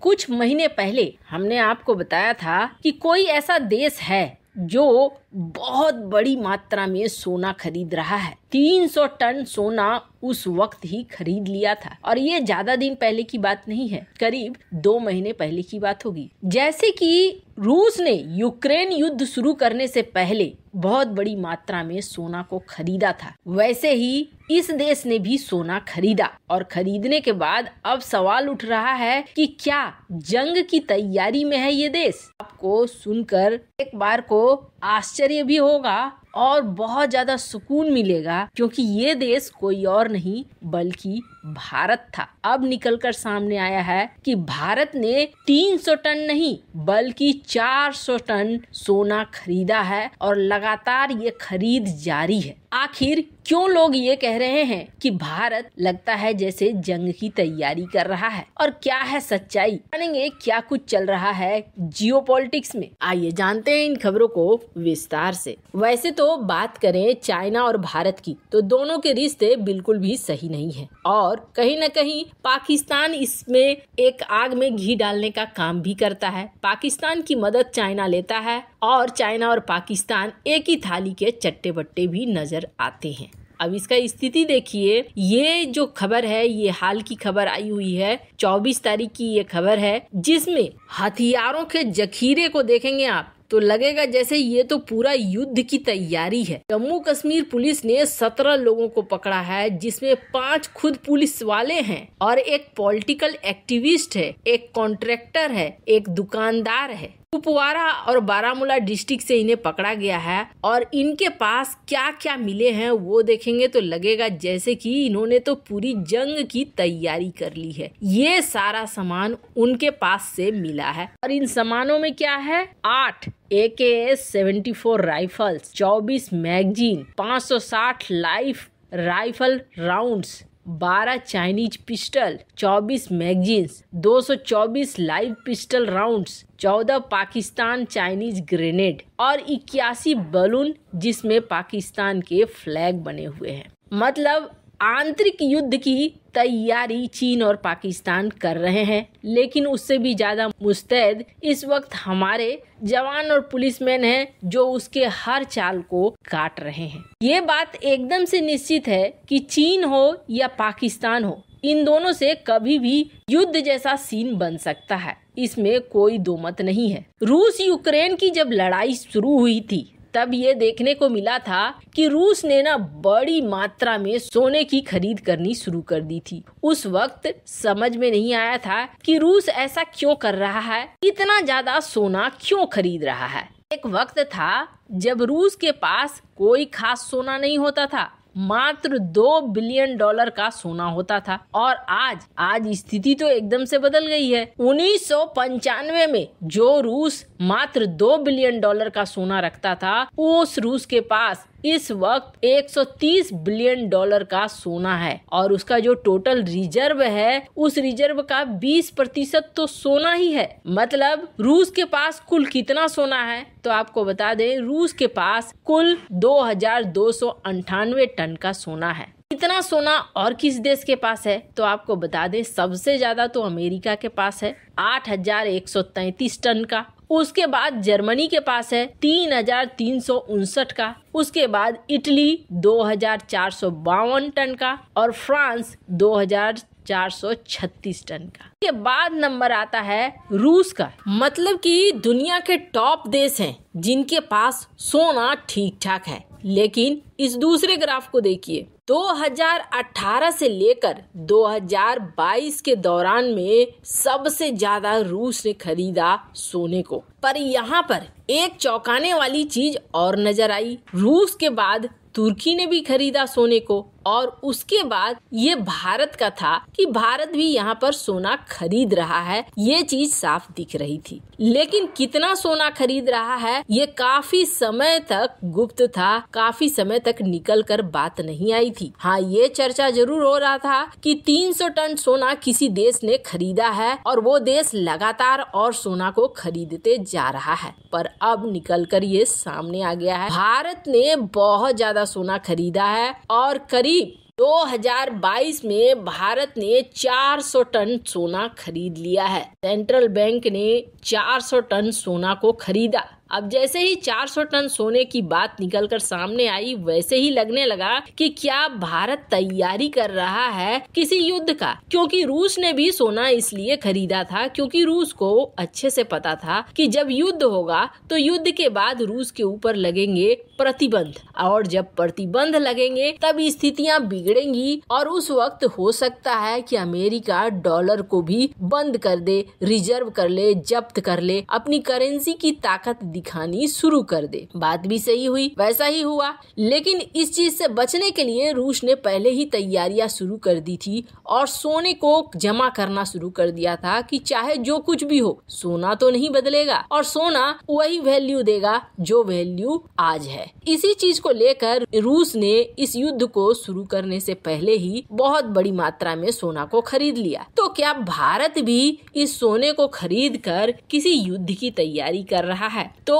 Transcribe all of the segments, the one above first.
कुछ महीने पहले हमने आपको बताया था कि कोई ऐसा देश है जो बहुत बड़ी मात्रा में सोना खरीद रहा है। 300 टन सोना उस वक्त ही खरीद लिया था और ये ज्यादा दिन पहले की बात नहीं है, करीब 2 महीने पहले की बात होगी। जैसे कि रूस ने यूक्रेन युद्ध शुरू करने से पहले बहुत बड़ी मात्रा में सोना को खरीदा था, वैसे ही इस देश ने भी सोना खरीदा और खरीदने के बाद अब सवाल उठ रहा है कि क्या जंग की तैयारी में है ये देश। आपको सुनकर एक बार को आश्चर्य भी होगा और बहुत ज्यादा सुकून मिलेगा, क्योंकि ये देश कोई और नहीं बल्कि भारत था। अब निकलकर सामने आया है कि भारत ने 300 टन नहीं बल्कि 400 टन सोना खरीदा है और लगातार ये खरीद जारी है। आखिर क्यों लोग ये कह रहे हैं कि भारत लगता है जैसे जंग की तैयारी कर रहा है, और क्या है सच्चाई, जानेंगे क्या कुछ चल रहा है जियोपॉलिटिक्स में। आइए जानते हैं इन खबरों को विस्तार से। वैसे तो बात करें चाइना और भारत की तो दोनों के रिश्ते बिल्कुल भी सही नहीं है और कहीं न कहीं पाकिस्तान इसमें एक आग में घी डालने का काम भी करता है। पाकिस्तान की मदद चाइना लेता है और चाइना और पाकिस्तान एक ही थाली के चट्टे बट्टे भी नजर आते हैं। अब इसका स्थिति देखिए, ये जो खबर है ये हाल की खबर आई हुई है, 24 तारीख की ये खबर है, जिसमें हथियारों के जखीरे को देखेंगे आप तो लगेगा जैसे ये तो पूरा युद्ध की तैयारी है। जम्मू कश्मीर पुलिस ने 17 लोगों को पकड़ा है, जिसमें 5 खुद पुलिस वाले हैं और एक पॉलिटिकल एक्टिविस्ट है, एक कॉन्ट्रैक्टर है, एक दुकानदार है। कुपवारा और बारामूला डिस्ट्रिक्ट से इन्हें पकड़ा गया है और इनके पास क्या क्या मिले हैं वो देखेंगे तो लगेगा जैसे कि इन्होंने तो पूरी जंग की तैयारी कर ली है। ये सारा सामान उनके पास से मिला है और इन सामानों में क्या है, 8 AK-74 rifles, 24 magazine, 560 live rifle rounds, 12 Chinese pistol, 24 magazines, 224 live pistol rounds, 14 Pakistan Chinese grenade और 81 बलून जिसमें पाकिस्तान के फ्लैग बने हुए हैं। मतलब आंतरिक युद्ध की तैयारी चीन और पाकिस्तान कर रहे हैं, लेकिन उससे भी ज्यादा मुस्तैद इस वक्त हमारे जवान और पुलिसमैन हैं जो उसके हर चाल को काट रहे हैं। ये बात एकदम से निश्चित है कि चीन हो या पाकिस्तान हो, इन दोनों से कभी भी युद्ध जैसा सीन बन सकता है, इसमें कोई दो मत नहीं है। रूस यूक्रेन की जब लड़ाई शुरू हुई थी तब ये देखने को मिला था कि रूस ने ना बड़ी मात्रा में सोने की खरीद करनी शुरू कर दी थी। उस वक्त समझ में नहीं आया था कि रूस ऐसा क्यों कर रहा है, इतना ज्यादा सोना क्यों खरीद रहा है। एक वक्त था जब रूस के पास कोई खास सोना नहीं होता था, मात्र $2 बिलियन का सोना होता था और आज स्थिति तो एकदम से बदल गई है। 1995 में जो रूस मात्र $2 बिलियन का सोना रखता था, उस रूस के पास इस वक्त $130 बिलियन का सोना है और उसका जो टोटल रिजर्व है उस रिजर्व का 20% तो सोना ही है। मतलब रूस के पास कुल कितना सोना है तो आपको बता दें, रूस के पास कुल 2298 टन का सोना है। इतना सोना और किस देश के पास है तो आपको बता दें, सबसे ज्यादा तो अमेरिका के पास है 8133 टन का। उसके बाद जर्मनी के पास है 3359 का। उसके बाद इटली 2452 टन का और फ्रांस 2436 टन का। के बाद नंबर आता है रूस का। मतलब कि दुनिया के टॉप देश हैं जिनके पास सोना ठीक ठाक है। लेकिन इस दूसरे ग्राफ को देखिए, 2018 से लेकर 2022 के दौरान में सबसे ज्यादा रूस ने खरीदा सोने को। पर यहाँ पर एक चौंकाने वाली चीज और नजर आई, रूस के बाद तुर्की ने भी खरीदा सोने को और उसके बाद ये भारत का था कि भारत भी यहाँ पर सोना खरीद रहा है, ये चीज साफ दिख रही थी। लेकिन कितना सोना खरीद रहा है ये काफी समय तक गुप्त था, काफी समय तक निकल कर बात नहीं आई थी। हाँ, ये चर्चा जरूर हो रहा था कि 300 टन सोना किसी देश ने खरीदा है और वो देश लगातार और सोना को खरीदते जा रहा है। पर अब निकल कर ये सामने आ गया है, भारत ने बहुत ज्यादा सोना खरीदा है और करीब 2022 में भारत ने 400 टन सोना खरीद लिया है। सेंट्रल बैंक ने 400 टन सोना को खरीदा। अब जैसे ही 400 टन सोने की बात निकलकर सामने आई, वैसे ही लगने लगा कि क्या भारत तैयारी कर रहा है किसी युद्ध का, क्योंकि रूस ने भी सोना इसलिए खरीदा था क्योंकि रूस को अच्छे से पता था कि जब युद्ध होगा तो युद्ध के बाद रूस के ऊपर लगेंगे प्रतिबंध, और जब प्रतिबंध लगेंगे तब स्थितियां बिगड़ेंगी और उस वक्त हो सकता है कि अमेरिका डॉलर को भी बंद कर दे, रिजर्व कर ले, जब्त कर ले, अपनी करेंसी की ताकत दिखानी शुरू कर दे। बात भी सही हुई, वैसा ही हुआ। लेकिन इस चीज से बचने के लिए रूस ने पहले ही तैयारियां शुरू कर दी थी और सोने को जमा करना शुरू कर दिया था कि चाहे जो कुछ भी हो, सोना तो नहीं बदलेगा और सोना वही वैल्यू देगा जो वैल्यू आज है। इसी चीज को लेकर रूस ने इस युद्ध को शुरू करने से पहले ही बहुत बड़ी मात्रा में सोना को खरीद लिया। तो क्या भारत भी इस सोने को खरीद कर किसी युद्ध की तैयारी कर रहा है? तो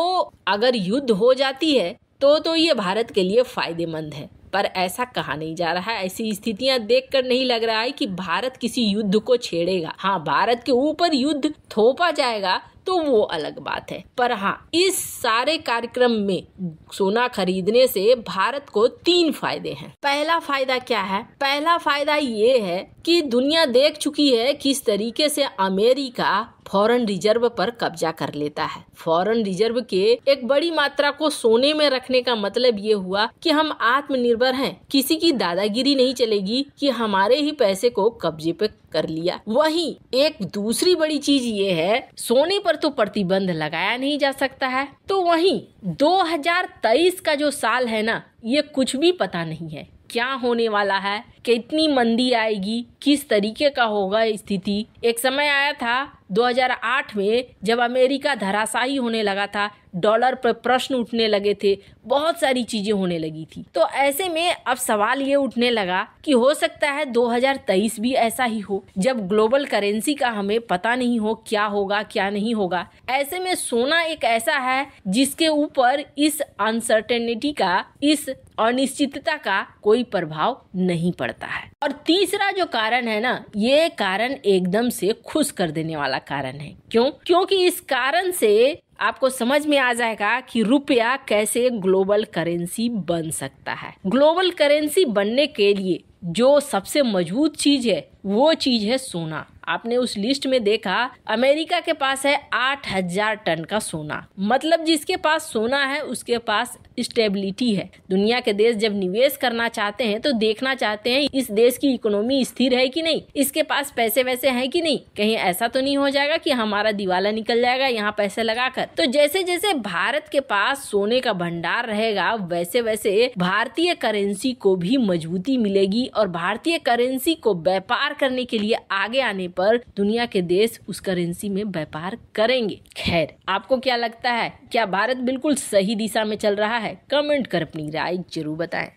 अगर युद्ध हो जाती है तो ये भारत के लिए फायदेमंद है, पर ऐसा कहा नहीं जा रहा है। ऐसी स्थितियां देखकर नहीं लग रहा है कि भारत किसी युद्ध को छेड़ेगा। हाँ, भारत के ऊपर युद्ध थोपा जाएगा तो वो अलग बात है। पर हाँ, इस सारे कार्यक्रम में सोना खरीदने से भारत को 3 फायदे हैं। पहला फायदा क्या है? पहला फायदा ये है कि दुनिया देख चुकी है किस तरीके से अमेरिका फॉरेन रिजर्व पर कब्जा कर लेता है। फॉरेन रिजर्व के एक बड़ी मात्रा को सोने में रखने का मतलब ये हुआ कि हम आत्मनिर्भर हैं, किसी की दादागिरी नहीं चलेगी कि हमारे ही पैसे को कब्जे पे कर लिया। वहीं एक दूसरी बड़ी चीज ये है, सोने पर तो प्रतिबंध लगाया नहीं जा सकता है, तो वहीं 2023 का जो साल है ना, ये कुछ भी पता नहीं है क्या होने वाला है, कितनी मंदी आएगी, किस तरीके का होगा स्थिति। एक समय आया था 2008 में जब अमेरिका धराशायी होने लगा था, डॉलर पर प्रश्न उठने लगे थे, बहुत सारी चीजें होने लगी थी। तो ऐसे में अब सवाल ये उठने लगा कि हो सकता है 2023 भी ऐसा ही हो, जब ग्लोबल करेंसी का हमें पता नहीं हो क्या होगा क्या नहीं होगा। ऐसे में सोना एक ऐसा है जिसके ऊपर इस अनसर्टेनिटी का, इस अनिश्चितता का कोई प्रभाव नहीं पड़ता है। और तीसरा जो कारण है ना, ये कारण एकदम से खुश कर देने वाला कारण है। क्यों? क्योंकि इस कारण से आपको समझ में आ जाएगा कि रुपया कैसे ग्लोबल करेंसी बन सकता है। ग्लोबल करेंसी बनने के लिए जो सबसे मजबूत चीज है वो चीज है सोना। आपने उस लिस्ट में देखा, अमेरिका के पास है 8000 टन का सोना। मतलब जिसके पास सोना है उसके पास स्टेबिलिटी है। दुनिया के देश जब निवेश करना चाहते हैं तो देखना चाहते हैं इस देश की इकोनॉमी स्थिर है कि नहीं, इसके पास पैसे वैसे हैं कि नहीं, कहीं ऐसा तो नहीं हो जाएगा कि हमारा दिवाला निकल जाएगा यहाँ पैसे लगाकर। तो जैसे जैसे भारत के पास सोने का भंडार रहेगा, वैसे वैसे भारतीय करेंसी को भी मजबूती मिलेगी और भारतीय करेंसी को व्यापार करने के लिए आगे आने पर दुनिया के देश उस करेंसी में व्यापार करेंगे। खैर, आपको क्या लगता है, क्या भारत बिल्कुल सही दिशा में चल रहा है? कमेंट कर अपनी राय जरूर बताएं।